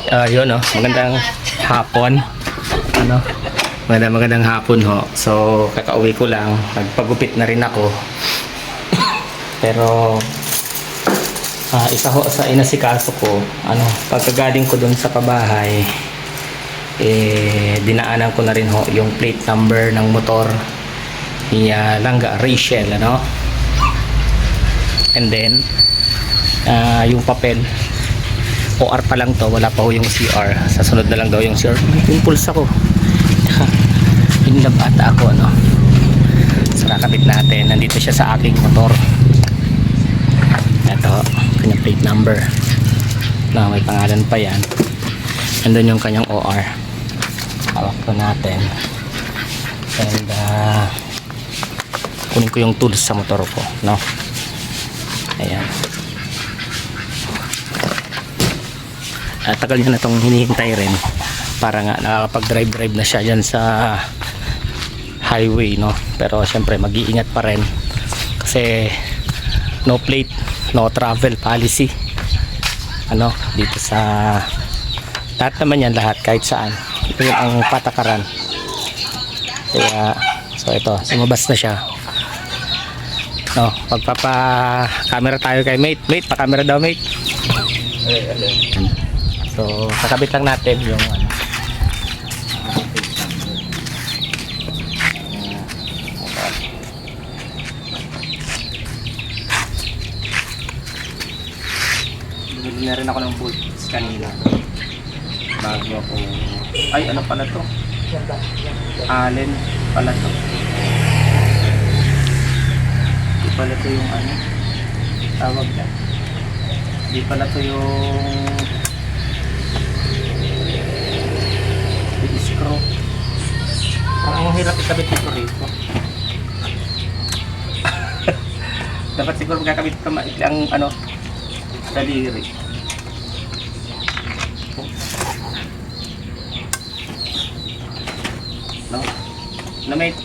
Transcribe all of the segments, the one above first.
Yun magandang hapon. Magandang hapon ho. So, kakauwi ko lang. Nagpagupit na rin ako. Pero, isa ho sa inasikaso ko, pagkagaling ko dun sa pabahay, dinaanan ko na rin ho yung plate number ng motor ni Langga Rachel, And then, yung papel, OR pa lang to, wala pa ho yung CR. Sa sunod na lang daw yung CR. May impulse ako. Inlove ata ako, So, kakabit natin. Nandito siya sa aking motor. Ito, kanyang plate number. May pangalan pa yan. Nandun yung kanyang OR. Hawak ko natin. And, kunin ko yung tools sa motor ko, Ayan. Tagal niya na itong hinihintay rin para nga nakakapag-drive na siya dyan sa highway, pero syempre mag-iingat pa rin kasi no plate, no travel policy dito sa lahat naman yan, kahit saan. Ito yung ang patakaran. Kaya so ito, lumabas na siya. Pagpapa-camera tayo kay mate. Pa-camera daw, mate. So, kakabit lang natin yung bumili na rin ako ng bolts kanina bago ako ano pala to? Allen pala to. Di pala to yung tawag na. Di pala to yung screw. Ang hirap ikabit ito rito. Dapat siguro magkakabit ka maikli ang daliri. Mate.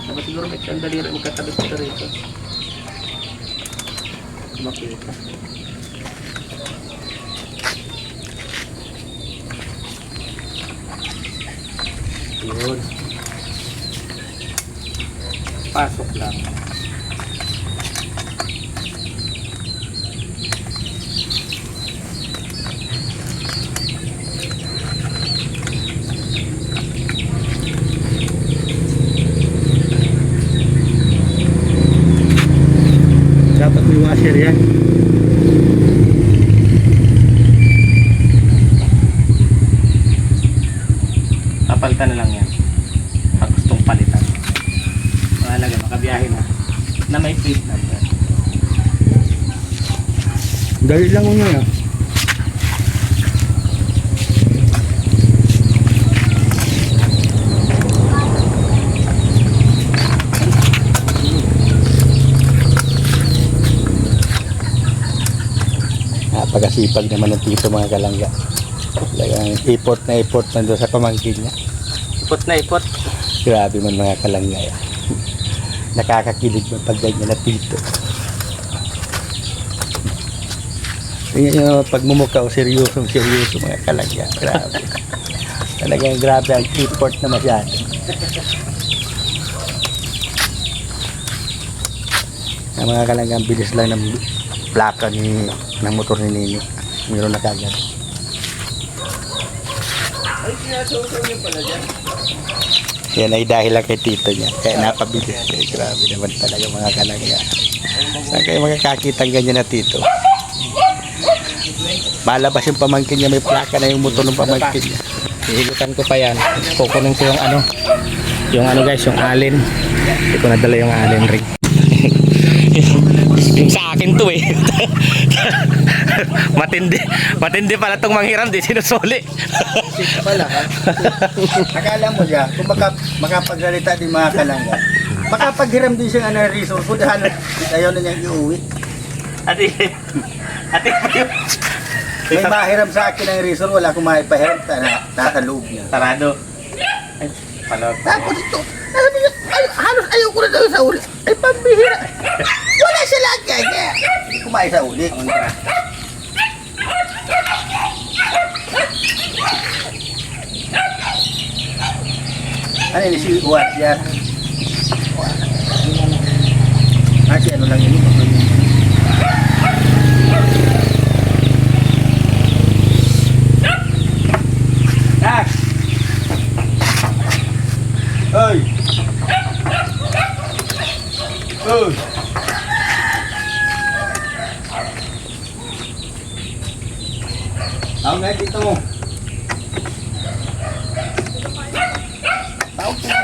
Dapat siguro may ang daliri magkakabit ito rito. Makita. Yun. Pasok lang. Dapat may washer yan. Papalitan na lang yan pag gustong palitan. Mahalaga makabiyahe na may plate number. Dali lang mo yun Pagkasipag naman ng tito mga kalangga. Talagang import nandun sa pamangkin niya. Import. Grabe man mga kalangga yan. Nakakakilig man pag ganyan na tito. Tingnan nyo pagmumukha o seryoso mga kalangga. Grabe. Talagang grabe ang import na masyado. Ang mga kalangga ang bilis lang ng plaka ng motor ni Nini. Mayroon na kagad. Ay, sinasuso niyo pala dyan. Yan ay dahil lang kay tito niya. Kaya napabilis. Grabe naman talaga mga kalangga. Saan kayo makakakita ganyan na tito? Malabas yung pamangkin niya. May plaka na yung motor ng pamangkin niya. Hihigutan ko pa yan. Kukunin ko yung guys, yung Allen. Hindi ko nadala yung Allen ring. Yung sa akin to matindi pala itong manghiram, di sinusuli. Pala ha? Akala mo siya, kung makapagsalita din mga kalangga, makapaghiram din siya ng resource, kung ayaw na niyang iuwi. Ate May mahiram sa akin ng resource, wala akong maipahiram, nasa loob niya. Sarado. Tapos ito, halos ayaw ko na daw sa uli. Ay, pambihira. Wala siya lagi. Kaya kumain sa uli. Ano yun, si washer. Kasi ano lang yun. Tak! Oy! Oy! Ako na dito mo. Tawag ko na.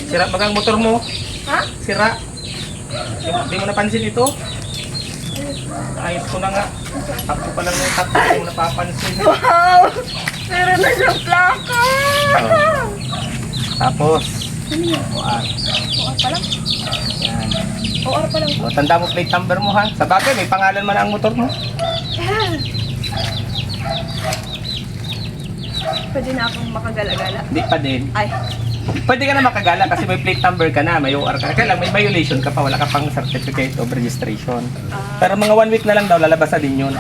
Sira ba ang motor mo? Ha? Sira. Hindi mo napansin ito? Ayos ko na nga. Takbo pa lang yung takbo, hindi mo napapansin. Wow! Meron na siyang plaka! Oh. Tapos, Ano yun? OR. OR pa lang? Yan. OR pa lang to? O, tanda mo plate number mo ha. Sa bagay, may pangalan man ang motor mo. Pwede na akong makagala-gala. Hindi pa din. Ay, Pwede ka na makagala kasi may plate number ka na, may OR ka. Kaya lang, may violation ka pa, wala ka pang certificate of registration. Pero mga 1 week na lang daw, lalabas na din yun.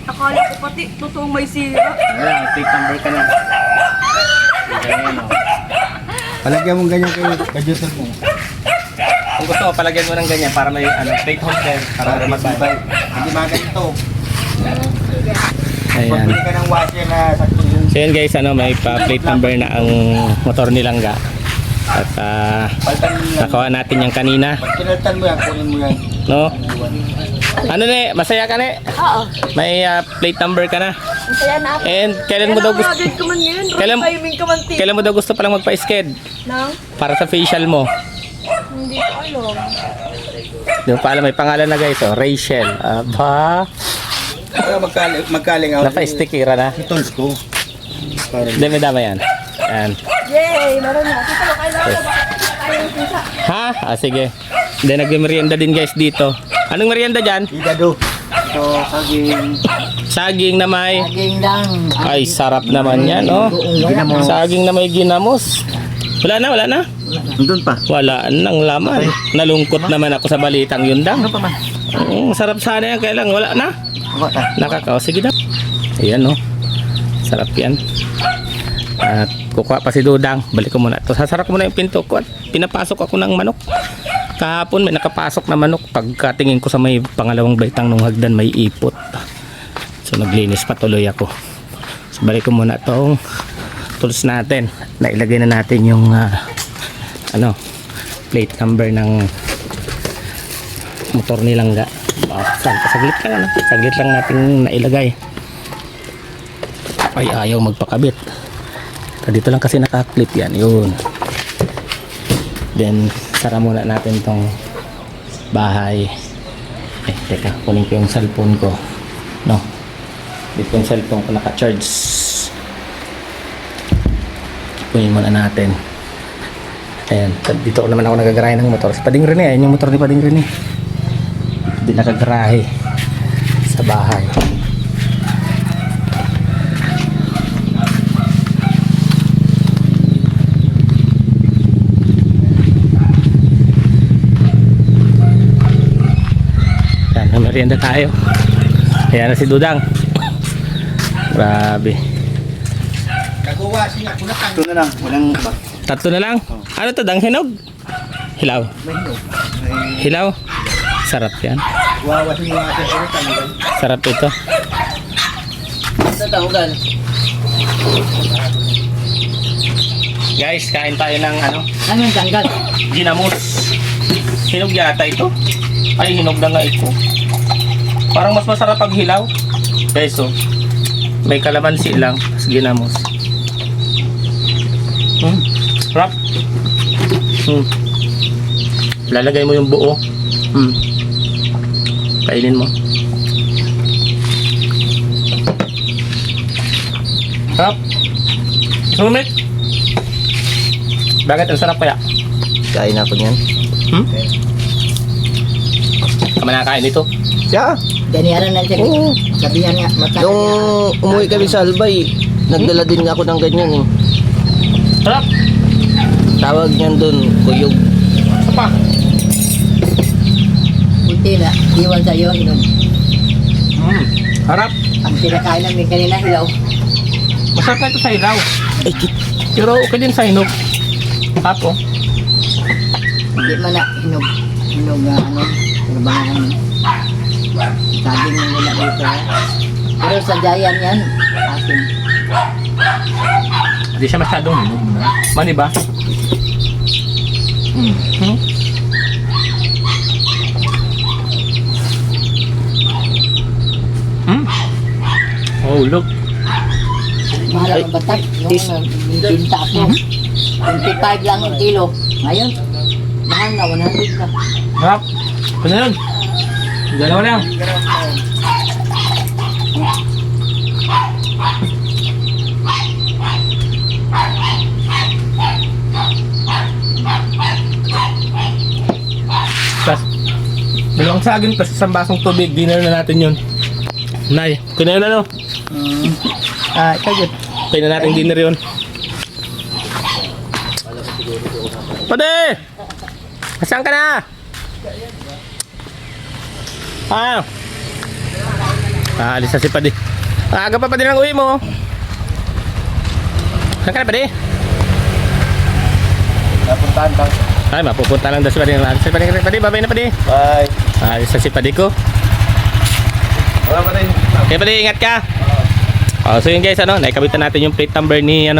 akala ko pati totoong may sira. Ayan, plate number ka na. Ayan, o. Palagyan mong ganyan kay Joseph mo. Kung gusto mo, palagyan mo ng ganyan para may plate holder, para magbabay. Hindi maganito. Ayan. Pagbili ka ng washer na sakto yun. So yun guys, may pa-plate number na ang motor nilangga. At Paltan mo yan. nakuha natin yung kanina. Pag pinaltan mo yan, kunin mo yan. No? Ano ne? Masaya ka ne? Oo. May plate number ka na. Ang saya na ako. And kailan mo daw gusto? Kailan ka man yun? Kailan- Timing ka man tip. Kailan mo daw gusto palang magpa-sked? Nang? Para sa facial mo. Hindi ko alam. Di mo pa alam, may pangalan na guys. Oh, Rachel. Aba. Para magkaling out. Napa-stickera na. Tools ko. Para Dami-dama yan. Yan. Yay! Meron na. Tito, kailangan ko. Bakit tayo yung pisa? Ha? Sige. Then nag-merienda din guys dito. Anong merienda dyan? Igado. Ito, saging. Saging na may... Saging lang. Ay, sarap naman yan, oh. Ginamos. Saging na may ginamos. Wala na, wala na. Nandun pa. Wala nang laman. Nalungkot naman ako sa balitang yun dang. Ano pa man? Sarap sana yan, kaya lang wala na. Ako ta. Nakakaw, sige daw. Ayan, oh. Sarap yan. At kukuha pa si Dudang. Balik ko muna. Sasara ko muna yung pinto ko at pinapasok ako ng manok. Kahapon may nakapasok na manok. Pagkatingin ko sa may pangalawang baitang nung hagdan, may ipot. So naglinis patuloy ako. So balik ko muna itong tools natin. Nailagay na natin yung plate number ng motor nilangga. Saglit lang, saglit lang natin nailagay. Ay, ayaw magpakabit. So, dito lang kasi naka-clip yan. Yun. Then sara muna natin tong bahay. Teka, kunin ko yung cellphone ko. No, dito yung cellphone ko naka-charge. Kunin muna natin. Ayan, dito ko naman ako nagagarahe ng motor. Si Pading Rene, ayan yung motor ni Pading Rene. Hindi nakagarahe sa bahay. Ayan, merienda tayo. Ayan na si Dudang. Grabe. Nagwawasin ako na tang. Ito na lang. Walang ba? Tatlo na lang. Ano to, dang hinog? Hilaw. Hilaw. Sarap yan. Wawasin mo natin pero tanggal. Sarap ito. Sa tahugan. Guys, kain tayo ng Ano yung tanggal? ginamos. Hinog yata ito. Ay, hinog na nga ito. Parang mas masarap pag hilaw. Guys, oh. May kalamansi lang. Tapos ginamos. Sarap. Lalagay mo yung buo. Kainin mo. Sarap. Sumit. Bakit ang sarap kaya? Kain ako niyan. Kamu nakakain ito? Siya? Ganyaran na siya. Oo. Sabihan nga, magkano. Nung umuwi kami sa Albay, nagdala din nga ako ng ganyan eh. Sarap. Tawag niyan doon, kuyog. Apa? Hindi na. Iwan sa'yo, hinog. Harap. Ang pinakain namin kanina, hilaw. Masarap na ito sa ilaw. Pero okay din sa hinog. Tapo. Hindi man na hinog. Hinog na ano. Trabahan. Saging na nila dito. Pero sa Giant yan, asin. Hindi siya masyadong hinog. Mani ba? Oh, look. Mahal ang batak. Yung binta ko. 25 lang ang kilo. Ngayon, mahal na 100 na. Harap. Ito na yun. Dalawa lang. Plus, dalawang saging plus isang basong tubig. Dinner na natin yun. Nay, kunin na no? Ikaw yun. Kunin na natin dinner yun. Pade! Saan ka na? Alis na si Pade. Aga pa Pade ng uwi mo. Saan ka na Pade? Napuntahan bang? Ay, mapupunta lang daw si Pade. Si Pade, Pade, babay na Pade. Bye. Alis na si Pade ko. Wala pa rin. Okay Pade, ingat ka. So yun guys, naikabitan natin yung plate number ni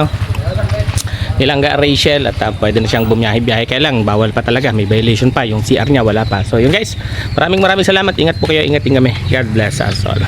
Nilangga Rachel at pwede na siyang bumiyahe-biyahe. Kaya lang, bawal pa talaga, may violation pa, yung CR niya wala pa. So yun guys, maraming salamat, ingat po kayo, ingatin kami. God bless us all.